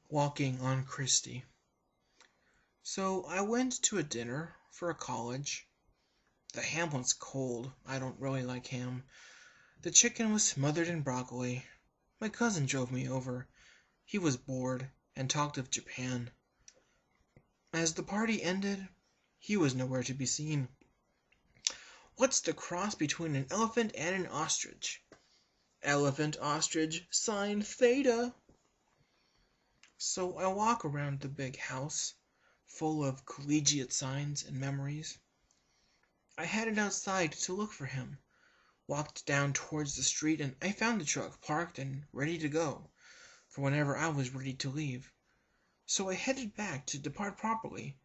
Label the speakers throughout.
Speaker 1: Walking on Christie. So I went to a dinner for a college. The ham was cold. I don't really like ham. The chicken was smothered in broccoli. My cousin drove me over. He was bored and talked of Japan. As the party ended, he was nowhere to be seen. What's the cross between an elephant and an ostrich? Elephant ostrich sine theta. So I walk around the big house, full of collegiate signs and memories. I headed outside to look for him, walked down towards the street, and I found the truck parked and ready to go, for whenever I was ready to leave. So I headed back to depart properly,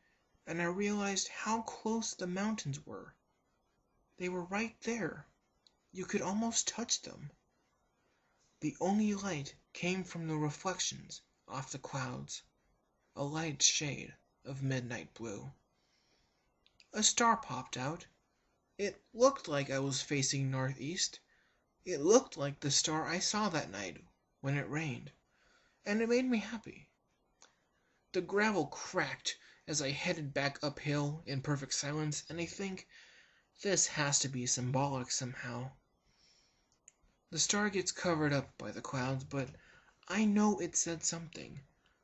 Speaker 1: and I realized how close the mountains were. They were right there. You could almost touch them. The only light came from the reflections off the clouds, a light shade of midnight blue. A star popped out. It looked like I was facing northeast. It looked like the star I saw that night when it rained, and it made me happy. The gravel cracked as I headed back uphill in perfect silence, and I think this has to be symbolic somehow. The star gets covered up by the clouds, but I know it said something,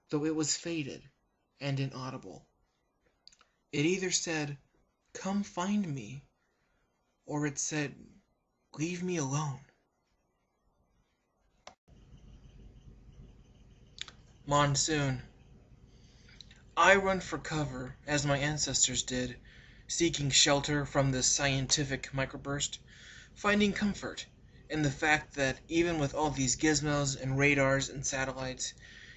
Speaker 1: though it was faded and inaudible. It either said, "Come find me," or it said, "Leave me alone." Monsoon. I run for cover, as my ancestors did, seeking shelter from this scientific microburst, finding comfort in the fact that even with all these gizmos and radars and satellites,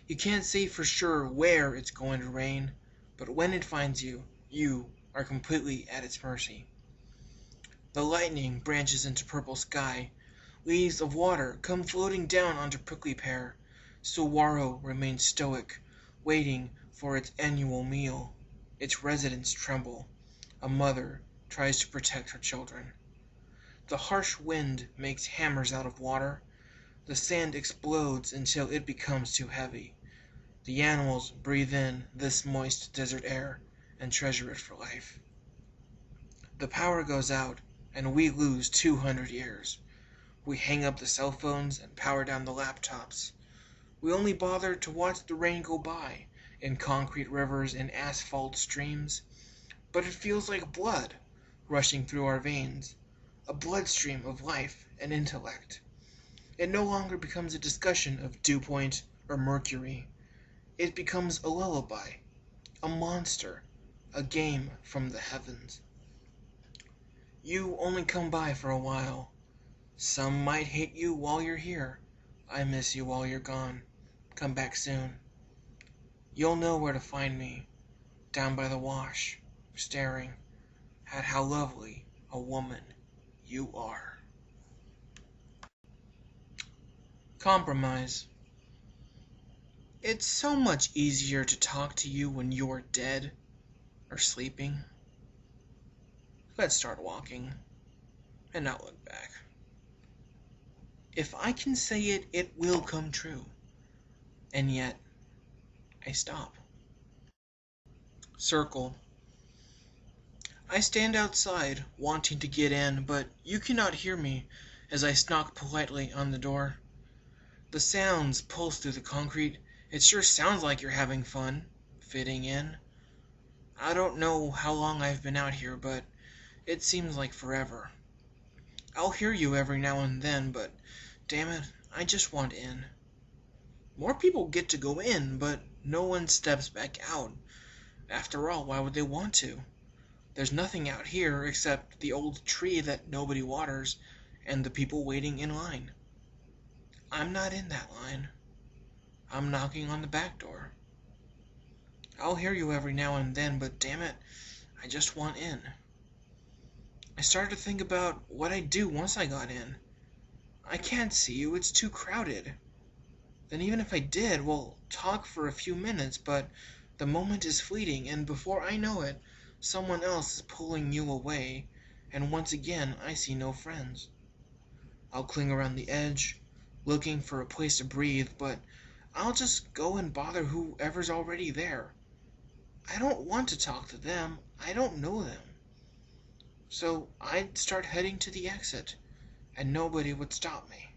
Speaker 1: you can't say for sure where it's going to rain, but when it finds you, you are completely at its mercy. The lightning branches into purple sky. Leaves of water come floating down onto prickly pear. Saguaro remains stoic, waiting for its annual meal. Its residents tremble. A mother tries to protect her children. The harsh wind makes hammers out of water. The sand explodes until it becomes too heavy. The animals breathe in this moist desert air and treasure it for life. The power goes out, and we lose 200 years. We hang up the cell phones and power down the laptops. We only bother to watch the rain go by in concrete rivers and asphalt streams, but it feels like blood rushing through our veins, a bloodstream of life and intellect. It no longer becomes a discussion of dew point or mercury. It becomes a lullaby, a monster, a game from the heavens. You only come by for a while. Some might hate you while you're here. I miss you while you're gone. Come back soon. You'll know where to find me, down by the wash, staring at how lovely a woman you are. Compromise. It's so much easier to talk to you when you're dead or sleeping. Let's start walking and not look back. If I can say it, it will come true. And yet, I stop. Circle. I stand outside, wanting to get in, but you cannot hear me as I knock politely on the door. The sounds pulse through the concrete. It sure sounds like you're having fun, fitting in. I don't know how long I've been out here, but it seems like forever. I'll hear you every now and then, but damn it, I just want in. More people get to go in, but no one steps back out. After all, why would they want to? There's nothing out here except the old tree that nobody waters and the people waiting in line. I'm not in that line. I'm knocking on the back door. I'll hear you every now and then, but damn it, I just want in. I started to think about what I'd do once I got in. I can't see you, it's too crowded. Then even if I did, we'll talk for a few minutes, but the moment is fleeting, and before I know it, someone else is pulling you away, and once again I see no friends. I'll cling around the edge, looking for a place to breathe, but I'll just go and bother whoever's already there. I don't want to talk to them. I don't know them. So I'd start heading to the exit, and nobody would stop me.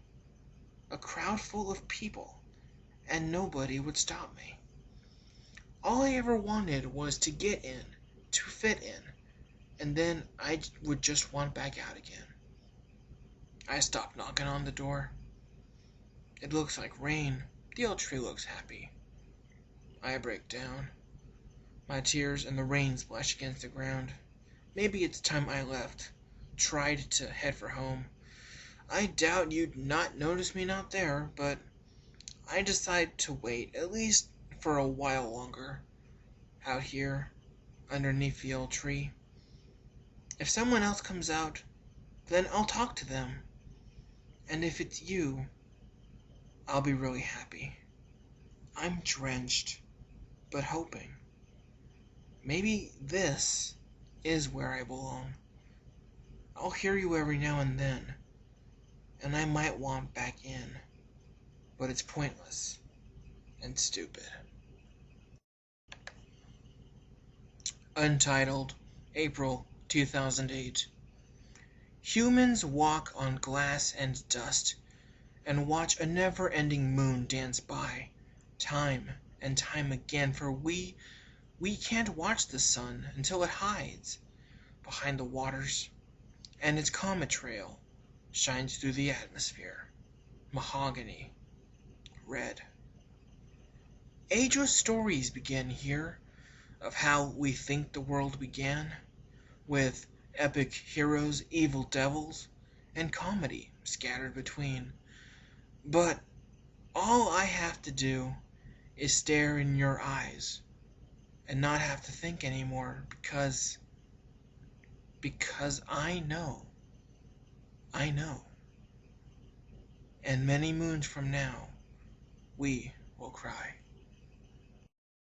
Speaker 1: A crowd full of people, and nobody would stop me. All I ever wanted was to get in, to fit in, and then I would just want back out again. I stopped knocking on the door. It looks like rain. The old tree looks happy. I break down. My tears and the rain splash against the ground. Maybe it's time I left. Tried to head for home. I doubt you'd not notice me not there, but I decide to wait, at least for a while longer, out here, underneath the old tree. If someone else comes out, then I'll talk to them. And if it's you, I'll be really happy. I'm drenched, but hoping. Maybe this is where I belong. I'll hear you every now and then, and I might want back in, but it's pointless and stupid. Untitled, April 2008. Humans walk on glass and dust and watch a never-ending moon dance by, time and time again, for we can't watch the sun until it hides behind the waters, and its comet trail shines through the atmosphere, mahogany, red. Ageless stories begin here of how we think the world began, with epic heroes, evil devils, and comedy scattered between. But all I have to do is stare in your eyes and not have to think anymore, because I know. And many moons from now, we will cry.